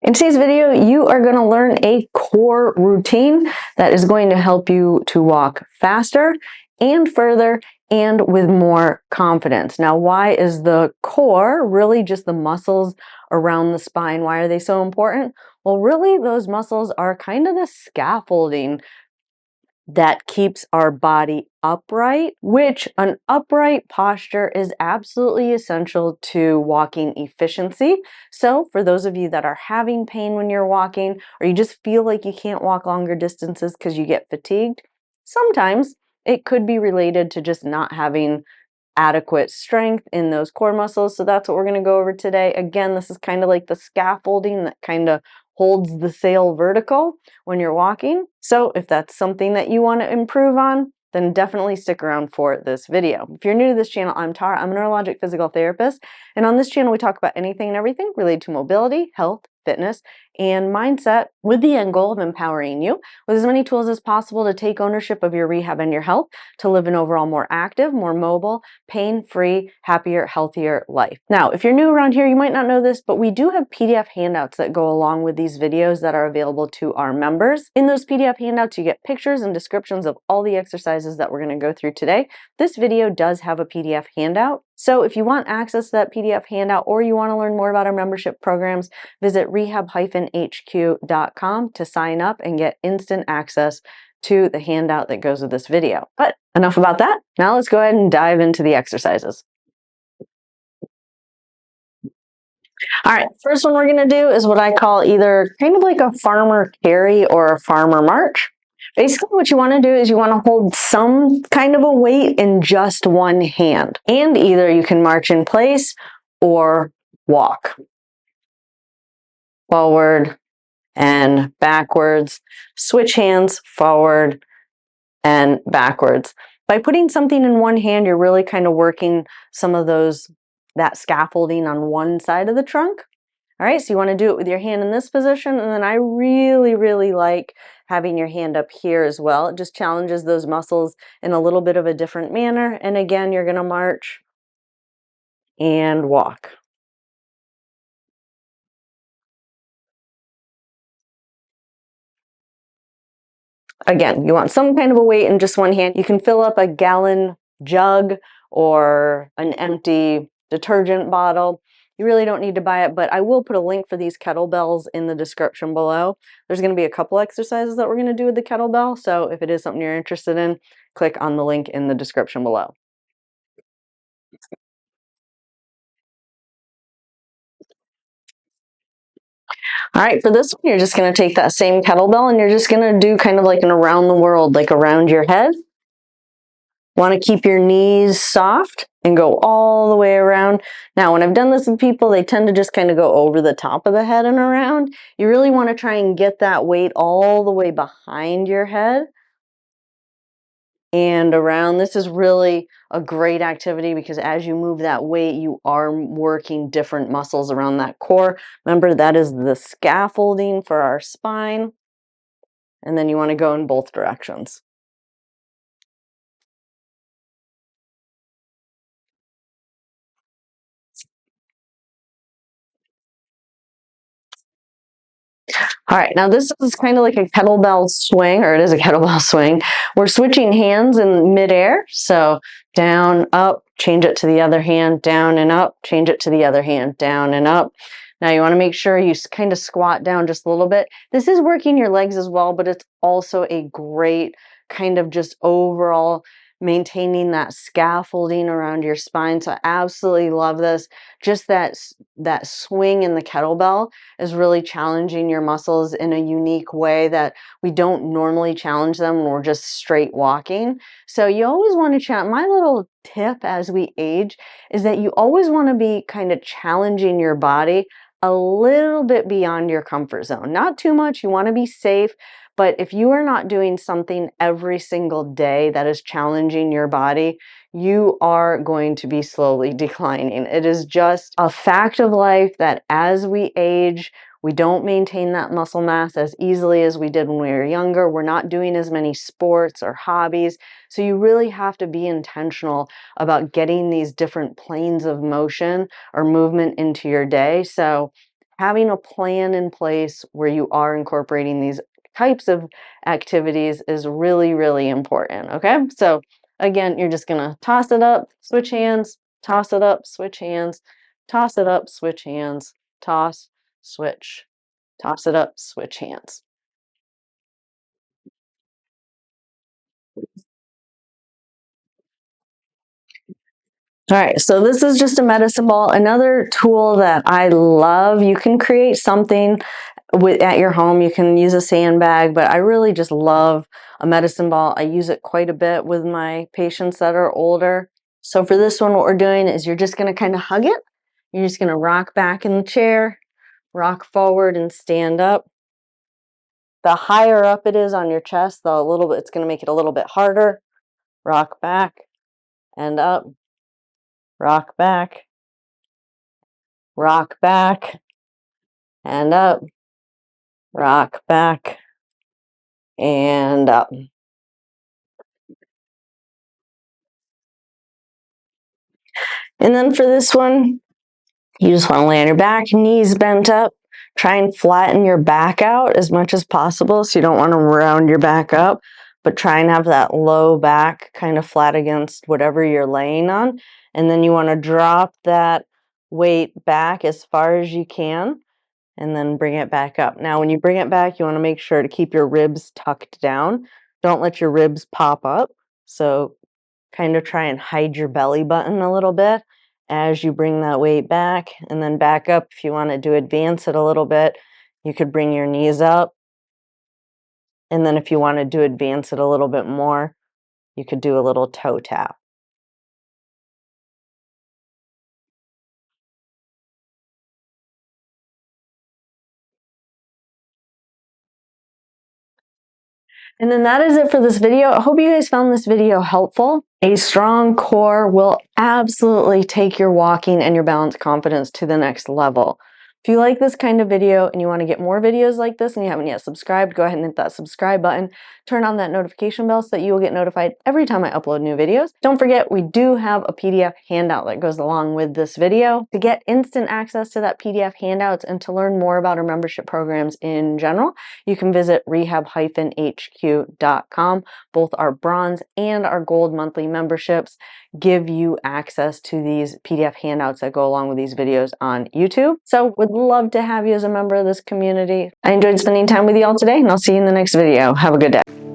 In today's video, you are going to learn a core routine that is going to help you to walk faster and further and with more confidence. Now, why is the core really just the muscles around the spine? Why are they so important? Well, really, those muscles are kind of the scaffolding that keeps our body upright, which an upright posture is absolutely essential to walking efficiency. So for those of you that are having pain when you're walking, or you just feel like you can't walk longer distances because you get fatigued, sometimes it could be related to just not having adequate strength in those core muscles. So that's what we're going to go over today. Again, this is kind of like the scaffolding that kind of holds the sail vertical when you're walking. So if that's something that you want to improve on, then definitely stick around for this video. If you're new to this channel, I'm Tara. I'm a neurologic physical therapist. And on this channel, we talk about anything and everything related to mobility, health, fitness, and mindset with the end goal of empowering you with as many tools as possible to take ownership of your rehab and your health, to live an overall more active, more mobile, pain-free, happier, healthier life. Now, if you're new around here, you might not know this, but we do have PDF handouts that go along with these videos that are available to our members. In those PDF handouts, you get pictures and descriptions of all the exercises that we're going to go through today. This video does have a PDF handout. So if you want access to that PDF handout or you want to learn more about our membership programs, visit rehab-hq.com to sign up and get instant access to the handout that goes with this video. But enough about that. Now let's go ahead and dive into the exercises. All right, first one we're going to do is what I call either kind of like a farmer carry or a farmer march. Basically, what you want to do is you want to hold some kind of a weight in just one hand. And either you can march in place or walk forward and backwards. Switch hands forward and backwards. By putting something in one hand, you're really kind of working some of that scaffolding on one side of the trunk. All right, so you want to do it with your hand in this position, and then I really like having your hand up here as well. It just challenges those muscles in a little bit of a different manner. And again, you're going to march and walk. Again, you want some kind of a weight in just one hand. You can fill up a gallon jug or an empty detergent bottle. You really don't need to buy it, but I will put a link for these kettlebells in the description below. There's going to be a couple exercises that we're going to do with the kettlebell, so if it is something you're interested in, click on the link in the description below. All right, for this one, you're just going to take that same kettlebell and you're just going to do kind of like an around the world, like around your head. Want to keep your knees soft and go all the way around. Now, when I've done this with people, they tend to just kind of go over the top of the head and around. You really want to try and get that weight all the way behind your head and around. This is really a great activity because as you move that weight, you are working different muscles around that core. Remember, that is the scaffolding for our spine. And then you want to go in both directions. All right, now this is kind of like a kettlebell swing, or it is a kettlebell swing. We're switching hands in midair. So down, up, change it to the other hand, down and up, change it to the other hand, down and up. Now you want to make sure you kind of squat down just a little bit. This is working your legs as well, but it's also a great kind of just overall maintaining that scaffolding around your spine. So I absolutely love this. Just that swing in the kettlebell is really challenging your muscles in a unique way that we don't normally challenge them when we're just straight walking. So you always want to challenge. My little tip as we age is that you always want to be kind of challenging your body a little bit beyond your comfort zone. Not too much. You want to be safe. But if you are not doing something every single day that is challenging your body, you are going to be slowly declining. It is just a fact of life that as we age, we don't maintain that muscle mass as easily as we did when we were younger. We're not doing as many sports or hobbies. So you really have to be intentional about getting these different planes of motion or movement into your day. So having a plan in place where you are incorporating these types of activities is really, really important, okay? So again, you're just gonna toss it up, switch hands, toss it up, switch hands, toss it up, switch hands, toss, switch, toss it up, switch hands. All right, so this is just a medicine ball. Another tool that I love, you can create something at your home. You can use a sandbag, but I really just love a medicine ball. I use it quite a bit with my patients that are older. So for this one, what we're doing is you're just gonna kind of hug it. You're just gonna rock back in the chair, rock forward and stand up. The higher up it is on your chest, the little bit, it's gonna make it a little bit harder. Rock back and up, rock back, rock back and up, rock back and up. And then for this one, you just want to lay on your back, knees bent up. Try and flatten your back out as much as possible. So you don't want to round your back up, but try and have that low back kind of flat against whatever you're laying on. And then you want to drop that weight back as far as you can and then bring it back up. Now, when you bring it back, you want to make sure to keep your ribs tucked down. Don't let your ribs pop up. So kind of try and hide your belly button a little bit as you bring that weight back and then back up. If you wanted to advance it a little bit, you could bring your knees up. And then if you wanted to advance it a little bit more, you could do a little toe tap. And then that is it for this video. I hope you guys found this video helpful. A strong core will absolutely take your walking and your balance confidence to the next level. If you like this kind of video and you want to get more videos like this and you haven't yet subscribed, go ahead and hit that subscribe button. Turn on that notification bell so that you will get notified every time I upload new videos. Don't forget, we do have a PDF handout that goes along with this video. To get instant access to that PDF handouts and to learn more about our membership programs in general, you can visit rehab-hq.com. Both our bronze and our gold monthly memberships give you access to these PDF handouts that go along with these videos on YouTube. So would love to have you as a member of this community. I enjoyed spending time with you all today, and I'll see you in the next video. Have a good day.